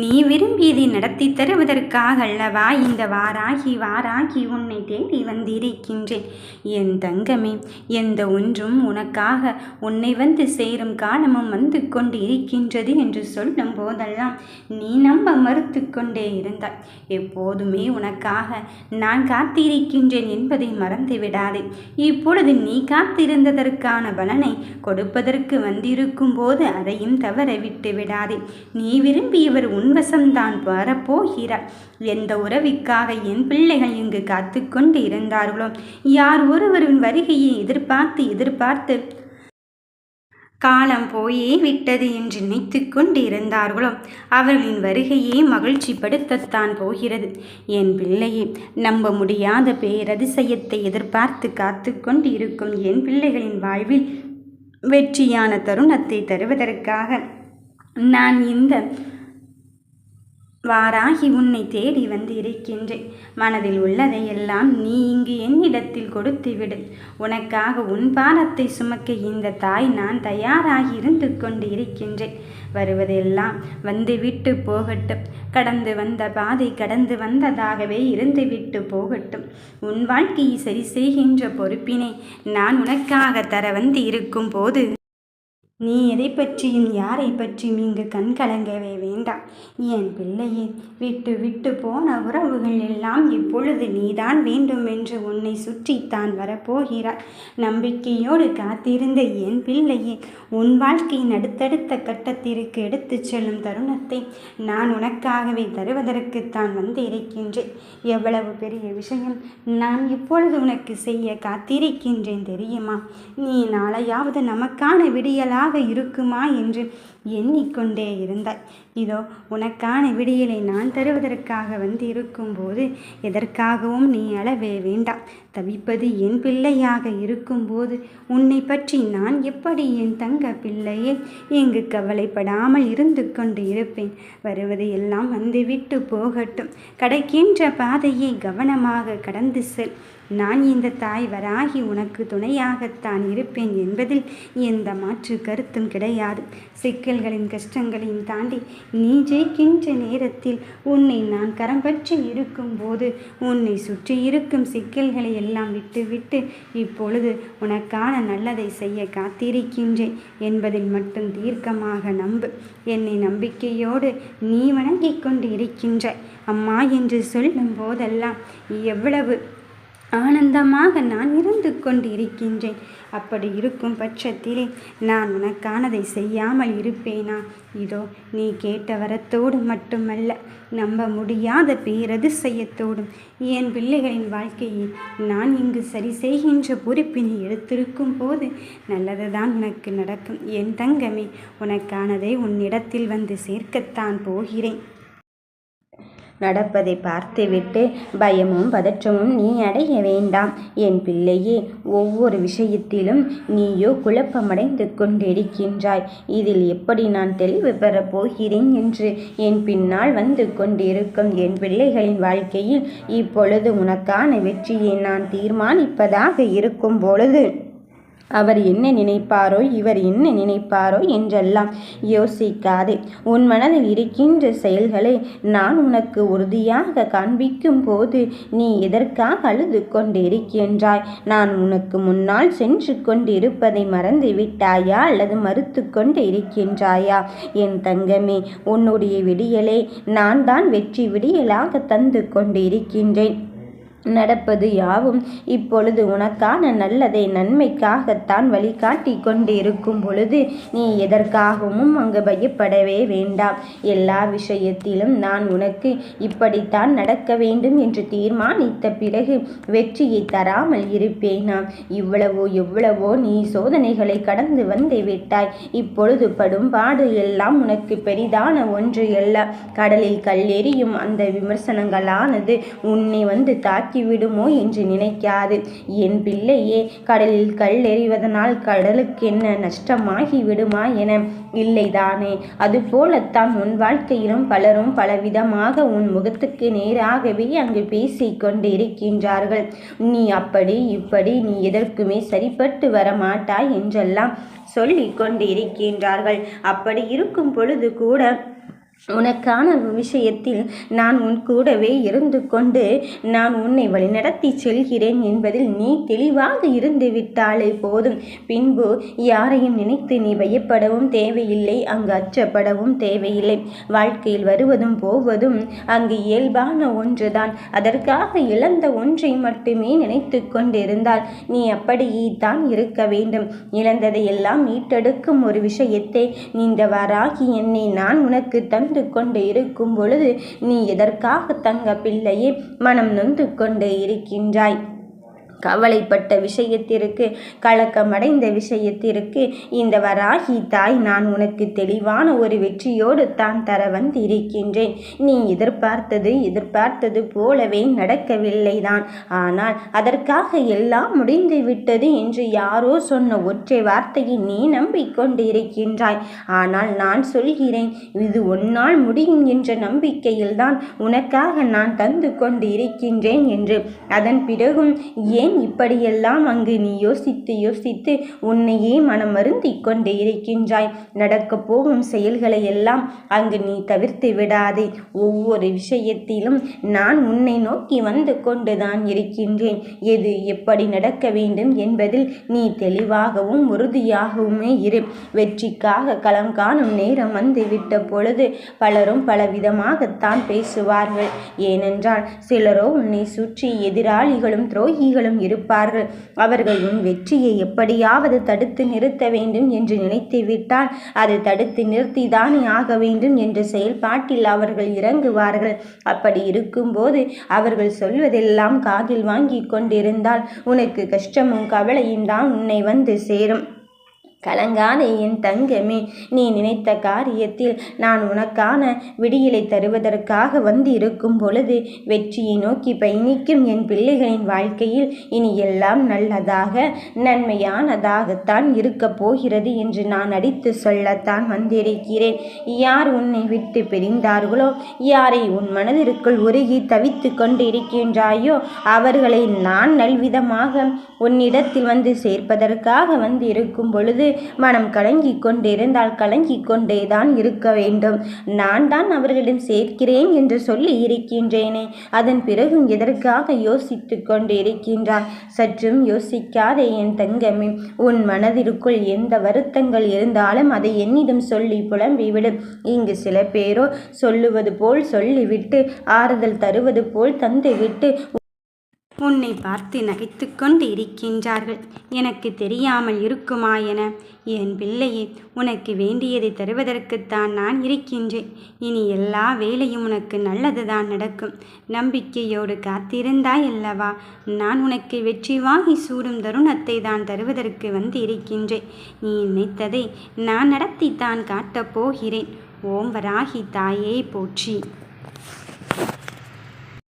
நீ விரும்பியதை நடத்தி தருவதற்காக அல்லவா இந்த வாராகி உன்னை தேடி வந்திருக்கின்றேன். என் தங்கமே, எந்த ஒன்றும் உனக்காக உன்னை வந்து சேரும் காலமும் வந்து கொண்டு இருக்கின்றது என்று சொல்லும் போதெல்லாம் நீ நம்ப மறுத்து கொண்டே இருந்தாய். எப்போதுமே உனக்காக நான் காத்திருக்கின்றேன் என்பதை மறந்து விடாதே. இப்பொழுது நீ காத்திருந்ததற்கான பலனை கொடுப்பதற்கு வந்திருக்கும் போது அதையும் தவற விட்டு விடாதே. நீ விரும்பியவர் உன்வசம்தான் வரப்போகிறார். எந்த உறவிற்காக என் பிள்ளைகள் இங்கு காத்து கொண்டு இருந்தார்களோ, யார் ஒருவரின் வருகையை எதிர்பார்த்து காலம் போயே விட்டது என்று நினைத்து கொண்டு இருந்தார்களோ, அவர்களின் வருகையே மகிழ்ச்சி படுத்தத்தான் போகிறது. என் பிள்ளையே, நம்ப முடியாத பேரதிசயத்தை எதிர்பார்த்து காத்து கொண்டு இருக்கும் என் பிள்ளைகளின் வாழ்வில் வெற்றியான தருணத்தை தருவதற்காக நான் இந்த வாராகி உன்னை தேடி வந்து இருக்கின்றேன். மனதில் உள்ளதையெல்லாம் நீ இங்கு என்னிடத்தில் கொடுத்துவிடு. உனக்காக உன் பாரத்தை சுமக்க இந்த தாய் நான் தயாராகி இருந்து கொண்டு இருக்கின்றேன். வருவதெல்லாம் வந்துவிட்டு போகட்டும். கடந்து வந்த பாதை கடந்து வந்ததாகவே இருந்துவிட்டு போகட்டும். உன் வாழ்க்கையை சரி செய்கின்ற பொறுப்பினை நான் உனக்காக தர வந்து இருக்கும் போது நீ எதை பற்றியும் யாரை பற்றியும் இங்கு கண்கலங்கவே வேண்டாம். என் பிள்ளையே, விட்டு விட்டு போன உறவுகள் எல்லாம் இப்பொழுது நீதான் வேண்டும் என்று உன்னை சுற்றித்தான் வரப்போகிறார். நம்பிக்கையோடு காத்திருந்த என் பிள்ளையே, உன் வாழ்க்கையின் அடுத்தடுத்த கட்டத்திற்கு எடுத்துச் செல்லும் தருணத்தை நான் உனக்காகவே தருவதற்குத்தான் வந்து இருக்கின்றேன். எவ்வளவு பெரிய விஷயம் நான் இப்பொழுது உனக்கு செய்ய காத்திருக்கின்றேன் தெரியுமா? நீ நாளையாவது நமக்கான விடியலா இருக்குமா என்று எண்ணிக்கொண்டே இருந்தாய். இதோ உனக்கான விடியலை நான் தருவதற்காக வந்து இருக்கும்போது எதற்காகவும் நீ அழவே வேண்டாம். தவிப்பது என் பிள்ளையாக இருக்கும்போது உன்னை பற்றி நான் எப்படி என் தங்க பிள்ளையே இங்கு கவலைப்படாமல் இருந்து கொண்டு இருப்பேன். வருவது எல்லாம் வந்துவிட்டு போகட்டும். கிடைக்கின்ற பாதையை கவனமாக கடந்து செல். நான் இந்த தாய் வராகி உனக்கு துணையாகத்தான் இருப்பேன் என்பதில் எந்த மாற்று கருத்தும் கிடையாது. சிக்கல்களின் கஷ்டங்களையும் தாண்டி நீ ஜெயிக்கின்ற நேரத்தில் உன்னை நான் கரம் பற்றி இருக்கும்போது உன்னை சுற்றி இருக்கும் சிக்கல்களை எல்லாம் விட்டுவிட்டு இப்பொழுது உனக்கான நல்லதை செய்ய காத்திருக்கின்றேன் என்பதில் மட்டும் தீர்க்கமாக நம்பு. என்னை நம்பிக்கையோடு நீ வணங்கிக் கொண்டு இருக்கின்றாய். அம்மா என்று சொல்லும் போதெல்லாம் எவ்வளவு ஆனந்தமாக நான் இருந்து கொண்டு இருக்கின்றேன். அப்படி இருக்கும் பட்சத்திலே நான் உனக்கானதை செய்யாமல் இருப்பேனா? இதோ நீ கேட்ட வரத்தோடு மட்டுமல்ல, நம்ப முடியாத பேரதிசயத்தோடும் என் பிள்ளைகளின் வாழ்க்கையை நான் இங்கு சரி செய்கின்ற பொறுப்பினை எடுத்திருக்கும் போது நல்லதுதான் உனக்கு நடக்கும். என் தங்கமே, உனக்கானதை உன்னிடத்தில் வந்து சேர்க்கத்தான் போகிறேன். நடப்பதை பார்த்துவிட்டு பயமும் பதற்றமும் நீ அடைய வேண்டாம். என் பிள்ளையே, ஒவ்வொரு விஷயத்திலும் நீயோ குழப்பமடைந்து கொண்டிருக்கின்றாய். இதில் எப்படி நான் தெளிவு பெறப் போகிறேன் என்று என் பின்னால் வந்து கொண்டிருக்கும் என் பிள்ளைகளின் வாழ்க்கையில் இப்பொழுது உனக்கான வெற்றியை நான் தீர்மானிப்பதாக இருக்கும் பொழுது அவர் என்ன நினைப்பாரோ இவர் என்ன நினைப்பாரோ என்றெல்லாம் யோசிக்காதே. உன் மனதில் இருக்கின்ற செயல்களை நான் உனக்கு உறுதியாக காண்பிக்கும் போது நீ எதற்காக அழுது கொண்டிருக்கின்றாய்? நான் உனக்கு முன்னால் சென்று கொண்டிருப்பதை மறந்து விட்டாயா அல்லது மறுத்து கொண்டு இருக்கின்றாயா? என் தங்கமே, உன்னுடைய விடியலை நான் தான் வெற்றி விடியலாக தந்து கொண்டிருக்கின்றேன். நடப்பது யாவும் இப்பொழுது உனக்கான நல்லதை நன்மைக்காகத்தான் வழிகாட்டி கொண்டு இருக்கும் பொழுது நீ எதற்காகவும் அங்கு பயப்படவே வேண்டாம். எல்லா விஷயத்திலும் நான் உனக்கு இப்படித்தான் நடக்க வேண்டும் என்று தீர்மானித்த பிறகு வெற்றியை தராமல் இருப்பேனா? எவ்வளவோ நீ சோதனைகளை கடந்து வந்து விட்டாய். இப்பொழுது படும் பாடு எல்லாம் உனக்கு பெரிதான ஒன்று அல்ல. கடலில் கல்லெறியும் அந்த விமர்சனங்களானது உன்னை வந்து தாக்கி விடுமோ என்று நினைக்காது. என் பிள்ளையே, கடலில் கல் எறிவதனால் கடலுக்கு என்ன நஷ்டமாகி விடுமா என இல்லைதானே? அதுபோலத்தான் உன் வாழ்க்கையிலும் பலரும் பலவிதமாக உன் முகத்துக்கு நேராகவே அங்கு பேசிக் கொண்டு இருக்கின்றார்கள். நீ அப்படி இப்படி, நீ எதற்குமே சரிப்பட்டு வர மாட்டாய் என்றெல்லாம் சொல்லிக் கொண்டு இருக்கின்றார்கள். அப்படி இருக்கும் பொழுது கூட உனக்கான விஷயத்தில் நான் உன் கூடவே இருந்து கொண்டு நான் உன்னை வழிநடத்தி செல்கிறேன் என்பதில் நீ தெளிவாக இருந்து விட்டாலே போதும். பின்பு யாரையும் நினைத்து நீ பயப்படவும் தேவையில்லை, அங்கு அச்சப்படவும் தேவையில்லை. வாழ்க்கையில் வருவதும் போவதும் அங்கு இயல்பான ஒன்றுதான். அதற்காக இழந்த ஒன்றை மட்டுமே நினைத்து கொண்டிருந்தால் நீ அப்படியே தான் இருக்க வேண்டும். இழந்ததை எல்லாம் மீட்டெடுக்கும் ஒரு விஷயத்தை இந்த வராகி என்னை நான் உனக்கு தந்து கொண்டு இருக்கும் பொழுது நீ எதற்காக தங்க பிள்ளையே மனம் நொந்து கொண்டு இருக்கின்றாய்? கவலைப்பட்ட விஷயத்திற்கு, கலக்கமடைந்த விஷயத்திற்கு இந்த வராகி தாய் நான் உனக்கு தெளிவான ஒரு வெற்றியோடு தான் தர வந்திருக்கின்றேன். நீ எதிர்பார்த்தது போலவே நடக்கவில்லைதான். ஆனால் அதற்காக எல்லாம் முடிந்து விட்டது என்று யாரோ சொன்ன ஒற்றை வார்த்தையை நீ நம்பிக்கொண்டு இருக்கின்றாய். ஆனால் நான் சொல்கிறேன், இது உன்னால் முடியும் என்ற நம்பிக்கையில்தான் உனக்காக நான் தந்து கொண்டு இருக்கின்றேன் என்று. அதன் பிறகும் ஏன் இப்படியெல்லாம் அங்கு நீ யோசித்து உன்னையே மனம் வருந்தி கொண்டே இருக்கின்றாய்? நடக்கப் போகும் செயல்களை எல்லாம் அங்கு நீ தவிர்த்து விடாதே. ஒவ்வொரு விஷயத்திலும் நான் உன்னை நோக்கி வந்து கொண்டுதான் இருக்கின்றேன். எது எப்படி நடக்க வேண்டும் என்பதில் நீ தெளிவாகவும் உறுதியாகவுமே இரு. வெற்றிக்காக களம் காணும் நேரம் வந்து விட்ட பொழுது பலரும் பலவிதமாகத்தான் பேசுவார்கள். ஏனென்றால் சிலரோ உன்னை சுற்றி எதிராளிகளும் துரோகிகளும் இருப்பார்கள். அவர்கள் உன் வெற்றியை எப்படியாவது தடுத்து நிறுத்த வேண்டும் என்று நினைத்து விட்டால் அது தடுத்து நிறுத்திதானே ஆக வேண்டும் என்ற செயல்பாட்டில் அவர்கள் இறங்குவார்கள். அப்படி இருக்கும்போது அவர்கள் சொல்வதெல்லாம் காதில் வாங்கி கொண்டிருந்தால் உனக்கு கஷ்டமும் கவலையும் தான் உன்னை வந்து சேரும். கலங்காதே என் தங்கமே, நீ நினைத்த காரியத்தில் நான் உனக்கான விடியலை தருவதற்காக வந்து இருக்கும் பொழுது வெற்றியை நோக்கி பயணிக்கும் என் பிள்ளைகளின் வாழ்க்கையில் இனி எல்லாம் நல்லதாக நன்மையானதாகத்தான் இருக்கப் போகிறது என்று நான் அடித்து சொல்லத்தான் வந்திருக்கிறேன். யார் உன்னை விட்டு பிரிந்தார்களோ, யாரை உன் மனதிற்குள் உருகி தவித்து கொண்டு இருக்கின்றாயோ அவர்களை நான் நல்விதமாக உன்னிடத்தில் வந்து சேர்ப்பதற்காக வந்து இருக்கும் பொழுது மனம் கலங்கி கொண்டிருந்தால் கலங்கி கொண்டேதான் இருக்க வேண்டும். நான் தான் அவர்களிடம் சேர்க்கிறேன் என்று சொல்லி இருக்கின்றேனே, அதன் பிறகும் எதற்காக யோசித்து கொண்டு இருக்கின்றாய்? சற்றும் யோசிக்காதே என் தங்கமே. உன் மனதிற்குள் எந்த வருத்தங்கள் இருந்தாலும் அதை என்னிடம் சொல்லி புலம்பிவிடு. இங்கு சில பேரோ சொல்லுவது போல் சொல்லிவிட்டு ஆறுதல் தருவது போல் தந்துவிட்டு உன்னை பார்த்து நகைத்து கொண்டு இருக்கின்றார்கள். எனக்கு தெரியாமல் இருக்குமா என? என் பிள்ளையே, உனக்கு வேண்டியதை தருவதற்குத்தான் நான் இருக்கின்றேன். இனி எல்லா வேலையும் உனக்கு நல்லதுதான் நடக்கும். நம்பிக்கையோடு காத்திருந்தாய் அல்லவா? நான் உனக்கு வெற்றி வாங்கி சூடும் தருணத்தை தான் தருவதற்கு வந்து இருக்கின்றேன். நீ நினைத்ததை நான் நடத்தித்தான் காட்டப் போகிறேன். ஓம் வராகி தாயே போற்றி.